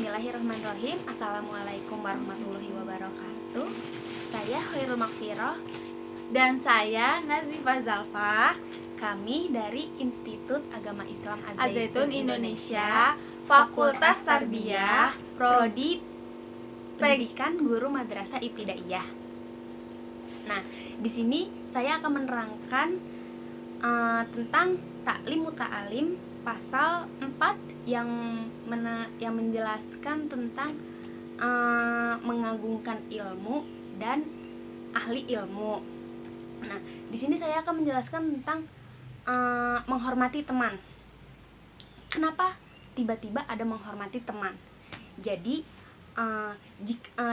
Bismillahirrahmanirrahim. Assalamualaikum warahmatullahi wabarakatuh. Saya Khairul Makfiroh. Dan saya Nazifah Zalfa, Kami dari Institut Agama Islam Al-Zaitun Indonesia, Fakultas Tarbiyah, Prodi Pendidikan Guru Madrasah Ibtidaiyah. Nah, di sini saya akan menerangkan tentang taklim muta'alim pasal 4 yang menjelaskan tentang mengagungkan ilmu dan ahli ilmu. Nah, di sini saya akan menjelaskan tentang menghormati teman. Kenapa tiba-tiba ada menghormati teman? Jadi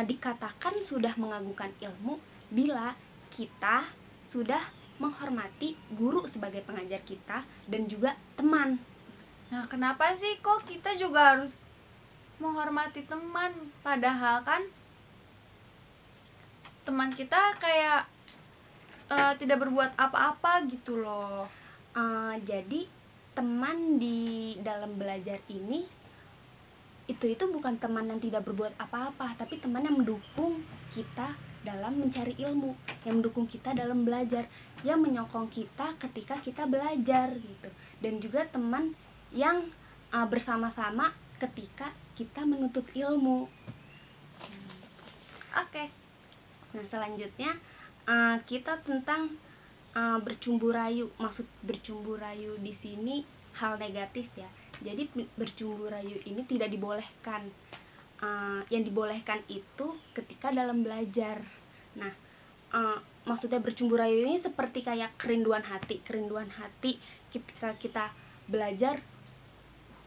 dikatakan sudah mengagungkan ilmu bila kita sudah menghormati guru sebagai pengajar kita dan juga teman. Nah, kenapa sih kok kita juga harus menghormati teman? Padahal kan teman kita kayak tidak berbuat apa-apa gitu loh. Jadi teman di dalam belajar ini itu bukan teman yang tidak berbuat apa-apa, tapi teman yang mendukung kita dalam mencari ilmu, yang mendukung kita dalam belajar, yang menyokong kita ketika kita belajar gitu. Dan juga teman yang bersama-sama ketika kita menuntut ilmu. Oke. Nah, selanjutnya kita tentang bercumbu rayu. Maksud bercumbu rayu di sini hal negatif ya. Jadi bercumbu rayu ini tidak dibolehkan. Yang dibolehkan itu ketika dalam belajar. Nah, maksudnya bercumbu rayu ini seperti kayak kerinduan hati ketika kita belajar,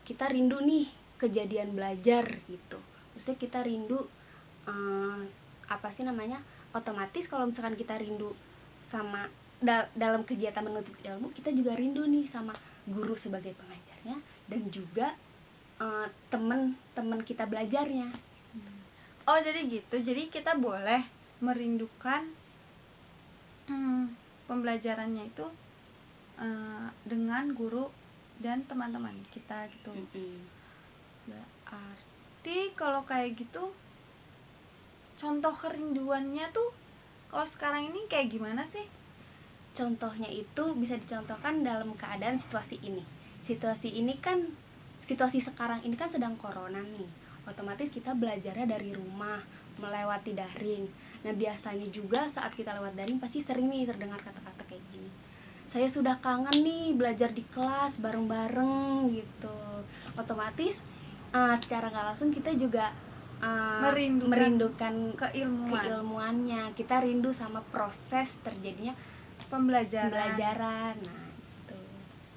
kita rindu nih kejadian belajar gitu. Maksudnya kita rindu otomatis kalau misalkan kita rindu sama dalam kegiatan menuntut ilmu, kita juga rindu nih sama guru sebagai pengajarnya dan juga teman kita belajarnya. Oh, jadi gitu. Jadi kita boleh merindukan pembelajarannya itu dengan guru dan teman-teman kita gitu. Berarti kalau kayak gitu, contoh kerinduannya tuh kalau sekarang ini kayak gimana sih? Contohnya itu bisa dicontohkan dalam keadaan situasi ini. Situasi sekarang ini kan sedang corona nih. Otomatis kita belajarnya dari rumah, melewati daring. Nah, biasanya juga saat kita lewat daring pasti sering nih terdengar kata-kata kayak gini. Saya sudah kangen nih belajar di kelas bareng-bareng gitu. Otomatis secara nggak langsung kita juga merindukan keilmuannya. Kita rindu sama proses terjadinya pembelajaran. Nah, gitu.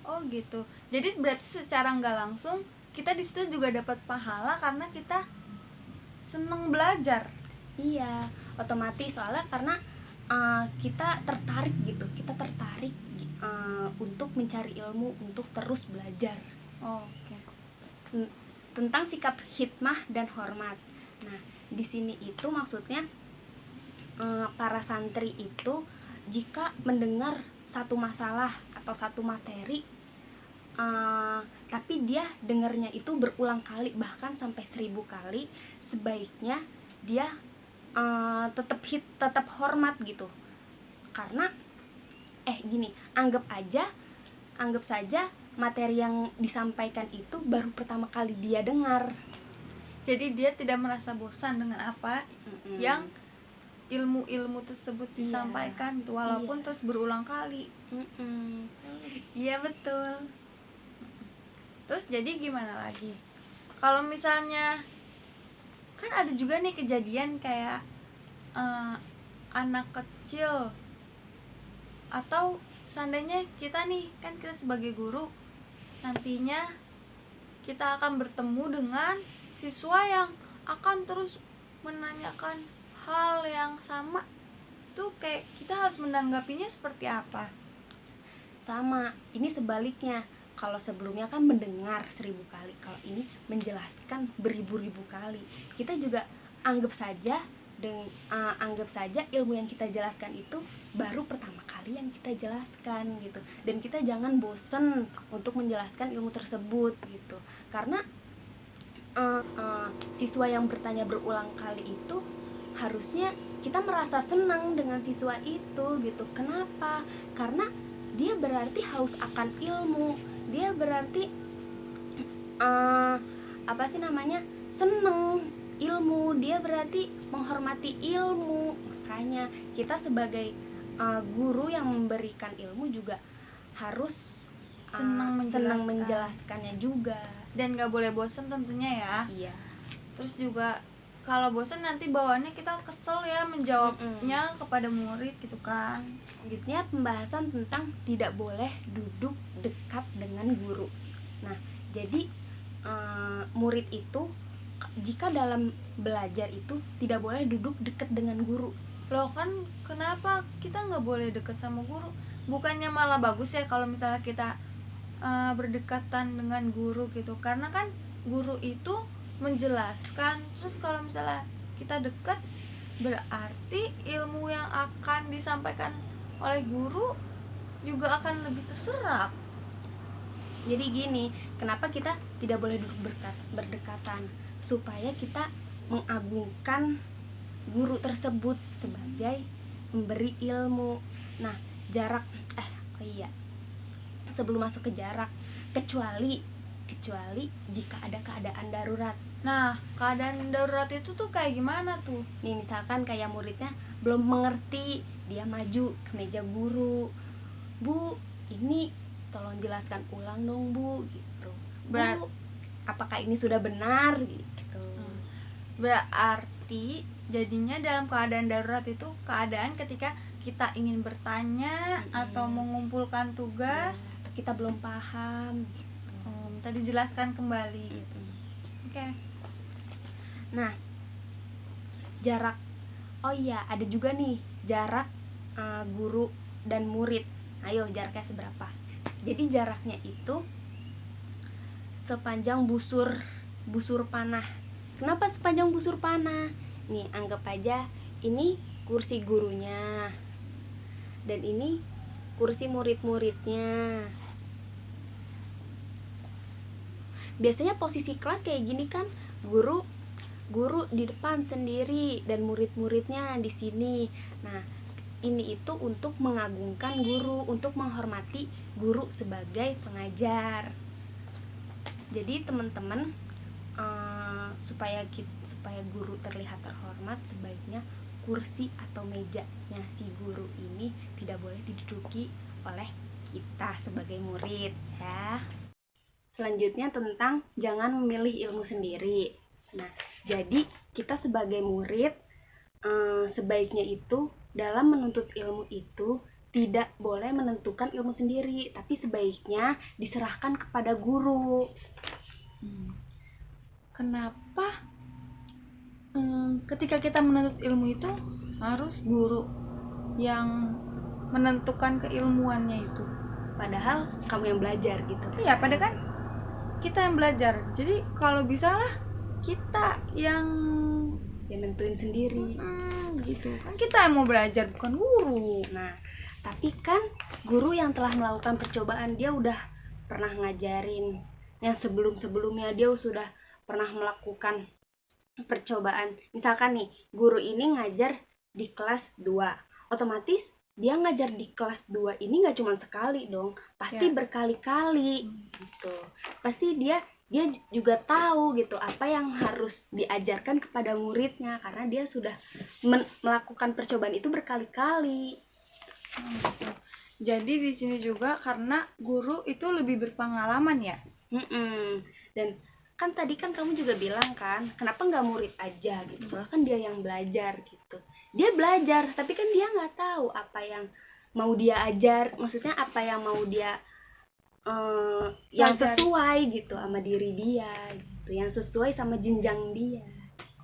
Oh gitu. Jadi berarti secara nggak langsung kita di situ juga dapat pahala karena kita seneng belajar. Iya, otomatis soalnya karena kita tertarik gitu. Kita tertarik untuk mencari ilmu, untuk terus belajar. Oke. Tentang sikap hikmah dan hormat. Nah, di sini itu maksudnya para santri itu jika mendengar satu masalah atau satu materi, tapi dia dengarnya itu berulang kali, bahkan sampai 1000 kali, sebaiknya dia tetap hormat gitu. Karena anggap saja materi yang disampaikan itu baru pertama kali dia dengar. Jadi dia tidak merasa bosan dengan apa yang ilmu tersebut disampaikan, walaupun terus berulang kali. Iya, betul. Terus jadi gimana lagi? Kalau misalnya kan ada juga nih kejadian kayak anak kecil, atau seandainya kita sebagai guru nantinya kita akan bertemu dengan siswa yang akan terus menanyakan hal yang sama, tuh kayak kita harus menanggapinya seperti apa? Sama, ini sebaliknya. Kalau sebelumnya kan mendengar 1000 kali, kalau ini menjelaskan beribu-ribu kali. Kita juga anggap saja ilmu yang kita jelaskan itu baru pertama kali yang kita jelaskan gitu. Dan kita jangan bosen untuk menjelaskan ilmu tersebut gitu. Karena siswa yang bertanya berulang kali itu harusnya kita merasa senang dengan siswa itu gitu. Kenapa? Karena dia berarti haus akan ilmu, dia berarti seneng ilmu, dia berarti menghormati ilmu. Makanya kita sebagai guru yang memberikan ilmu juga harus senang menjelaskannya juga, dan gak boleh bosan tentunya ya. iya. Terus juga kalau bosan nanti bawaannya kita kesel ya menjawabnya kepada murid gitu kan. Selanjutnya pembahasan tentang tidak boleh duduk dekat dengan guru. Nah, jadi murid itu jika dalam belajar itu tidak boleh duduk dekat dengan guru. Loh kan kenapa kita nggak boleh dekat sama guru? Bukannya malah bagus ya kalau misalnya kita berdekatan dengan guru gitu, karena kan guru itu menjelaskan. Terus kalau misalnya kita dekat, berarti ilmu yang akan disampaikan oleh guru juga akan lebih terserap. Jadi gini, kenapa kita tidak boleh duduk berdekatan? Supaya kita mengagungkan guru tersebut sebagai pemberi ilmu. Nah, jarak sebelum masuk ke jarak, kecuali jika ada keadaan darurat. Nah, keadaan darurat itu tuh kayak gimana tuh? Nih, misalkan kayak muridnya belum mengerti, dia maju ke meja guru, "Bu, ini tolong jelaskan ulang dong, Bu," gitu. "Bu, apakah ini sudah benar?" gitu. Berarti jadinya dalam keadaan darurat itu keadaan ketika kita ingin bertanya atau mengumpulkan tugas, kita belum paham gitu. Minta dijelaskan kembali gitu. Oke. Nah, jarak. Oh iya, ada juga nih jarak guru dan murid. Ayo, jaraknya seberapa? Jadi jaraknya itu sepanjang busur panah. Kenapa sepanjang busur panah? Nih, anggap aja ini kursi gurunya dan ini kursi murid-muridnya. Biasanya posisi kelas kayak gini kan, guru di depan sendiri dan murid-muridnya di sini. Nah, ini itu untuk mengagungkan guru, untuk menghormati guru sebagai pengajar. Jadi teman-teman, supaya guru terlihat terhormat, sebaiknya kursi atau mejanya si guru ini tidak boleh diduduki oleh kita sebagai murid ya. Selanjutnya tentang jangan memilih ilmu sendiri. Nah, jadi kita sebagai murid sebaiknya itu dalam menuntut ilmu itu tidak boleh menentukan ilmu sendiri, tapi sebaiknya diserahkan kepada guru. Kenapa ketika kita menuntut ilmu itu harus guru yang menentukan keilmuannya itu? Padahal kamu yang belajar gitu. Iya, padahal kan kita yang belajar. Jadi kalau bisa lah kita yang nentuin sendiri. Gitu kan, kita yang mau belajar bukan guru. Nah, tapi kan guru yang telah melakukan percobaan, dia udah pernah ngajarin. Yang sebelum-sebelumnya dia sudah pernah melakukan percobaan. Misalkan nih, guru ini ngajar di kelas 2, otomatis dia ngajar di kelas 2 ini nggak cuma sekali dong, pasti berkali-kali gitu. Pasti dia juga tahu gitu apa yang harus diajarkan kepada muridnya, karena dia sudah melakukan percobaan itu berkali-kali. Jadi di sini juga karena guru itu lebih berpengalaman ya. Dan kan tadi kan kamu juga bilang kan, kenapa nggak murid aja gitu? Soalnya kan dia yang belajar gitu. Dia belajar, tapi kan dia nggak tahu apa yang mau dia ajar. Maksudnya apa yang mau dia yang sesuai gitu sama diri dia gitu, yang sesuai sama jenjang dia.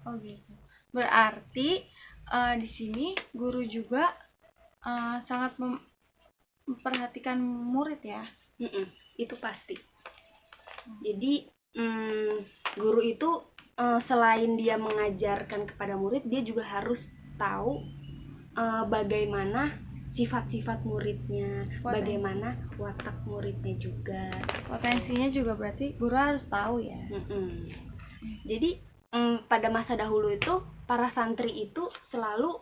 Oh gitu. Berarti di sini guru juga sangat memperhatikan murid ya. Itu pasti. Jadi guru itu selain dia mengajarkan kepada murid, dia juga harus tahu bagaimana sifat-sifat muridnya, bagaimana watak muridnya juga. Potensinya juga berarti guru harus tahu ya. Jadi pada masa dahulu itu para santri itu selalu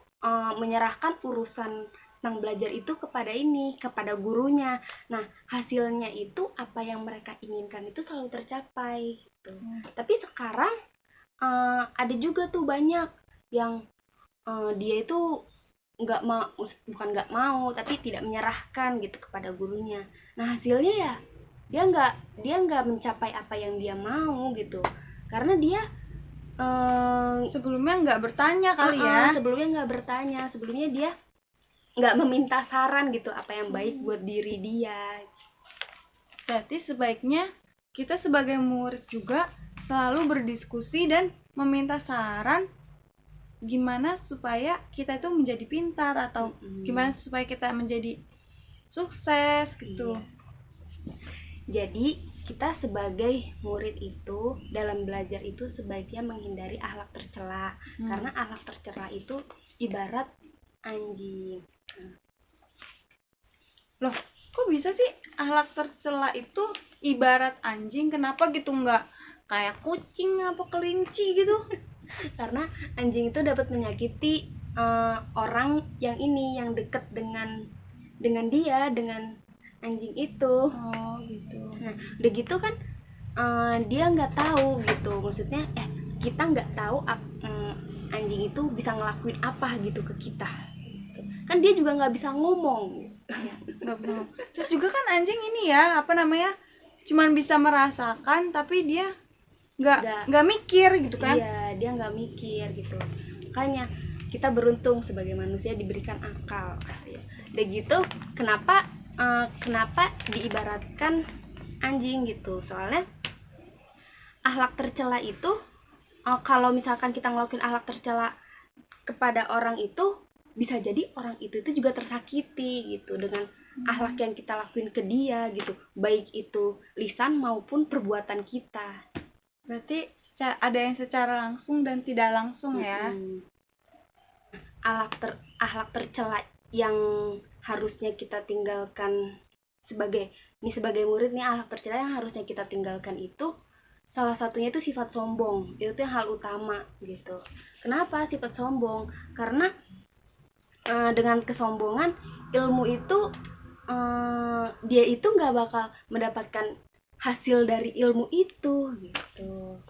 menyerahkan urusan tentang belajar itu kepada gurunya. Nah, hasilnya itu apa yang mereka inginkan itu selalu tercapai gitu. Tapi sekarang ada juga tuh banyak yang dia itu bukan nggak mau, tapi tidak menyerahkan gitu kepada gurunya. Nah, hasilnya ya dia nggak mencapai apa yang dia mau gitu, karena dia Sebelumnya nggak bertanya kali ya. sebelumnya dia nggak meminta saran gitu apa yang baik buat diri dia. Berarti sebaiknya kita sebagai murid juga selalu berdiskusi dan meminta saran gimana supaya kita itu menjadi pintar atau gimana supaya kita menjadi sukses gitu. Iya. Jadi kita sebagai murid itu dalam belajar itu sebaiknya menghindari akhlak tercela, karena akhlak tercela itu ibarat anjing. Loh, kok bisa sih akhlak tercela itu ibarat anjing? Kenapa gitu, nggak kayak kucing apa kelinci gitu? Karena anjing itu dapat menyakiti orang yang dekat dengan anjing itu. Oh gitu. Nah, udah gitu kan dia nggak tahu gitu, maksudnya kita nggak tahu anjing itu bisa ngelakuin apa gitu ke kita. Kan dia juga nggak bisa ngomong. Nggak bisa. Terus juga kan anjing ini ya, apa namanya, cuman bisa merasakan tapi dia nggak mikir gitu kan. Iya, dia nggak mikir gitu. Makanya kita beruntung sebagai manusia diberikan akal. Udah gitu kenapa diibaratkan anjing gitu, soalnya akhlak tercela itu kalau misalkan kita ngelakuin akhlak tercela kepada orang itu, bisa jadi orang itu juga tersakiti gitu dengan akhlak yang kita lakuin ke dia gitu, baik itu lisan maupun perbuatan kita. Berarti ada yang secara langsung dan tidak langsung ya. Akhlak tercela yang harusnya kita tinggalkan sebagai murid nih, akhlak tercela yang harusnya kita tinggalkan itu salah satunya itu sifat sombong. Itu yang hal utama gitu. Kenapa sifat sombong? Karena dengan kesombongan ilmu itu dia itu nggak bakal mendapatkan hasil dari ilmu itu gitu.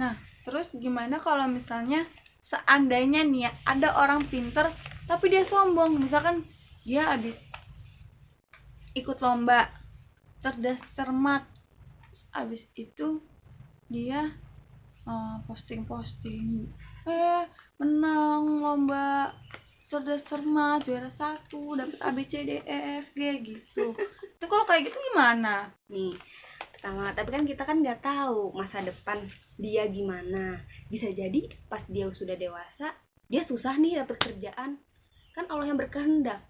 Nah, terus gimana kalau misalnya seandainya nih ya, ada orang pinter tapi dia sombong, misalkan dia habis ikut lomba cerdas cermat, terus habis itu dia posting menang lomba cerdas cermat, juara 1, dapat ABCDEFG gitu. Itu kalau kayak gitu gimana? Nih, pertama, tapi kan kita kan nggak tahu masa depan dia gimana. Bisa jadi pas dia sudah dewasa, dia susah nih dapat kerjaan. Kan Allah yang berkehendak.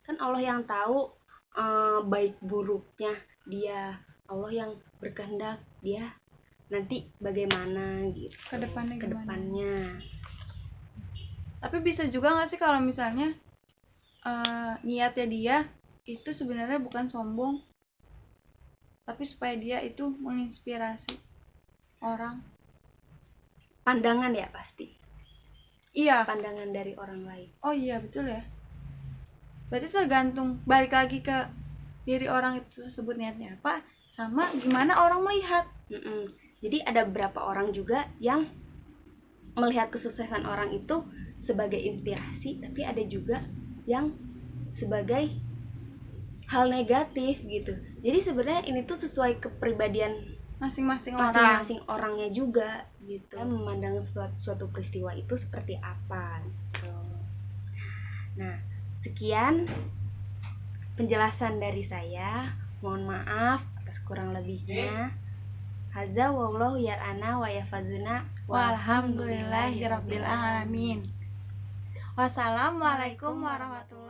Kan Allah yang tahu baik buruknya dia. Allah yang berkehendak dia nanti bagaimana gitu. Kedepannya. Tapi bisa juga nggak sih kalau misalnya niatnya dia itu sebenarnya bukan sombong, tapi supaya dia itu menginspirasi orang. Pandangan ya pasti. Iya. Pandangan dari orang lain. Oh iya betul ya. Berarti tergantung, balik lagi ke diri orang itu tersebut niatnya apa, sama gimana orang melihat. Jadi ada beberapa orang juga yang melihat kesuksesan orang itu sebagai inspirasi, tapi ada juga yang sebagai hal negatif gitu. Jadi sebenarnya ini tuh sesuai kepribadian masing-masing orangnya juga gitu. Memandang suatu peristiwa itu seperti apa gitu. Nah, sekian penjelasan dari saya. Mohon maaf atas kurang lebihnya. Haza wallahu yar'ana wa yafazuna walhamdulillahirabbil alamin. Wassalamualaikum warahmatullahi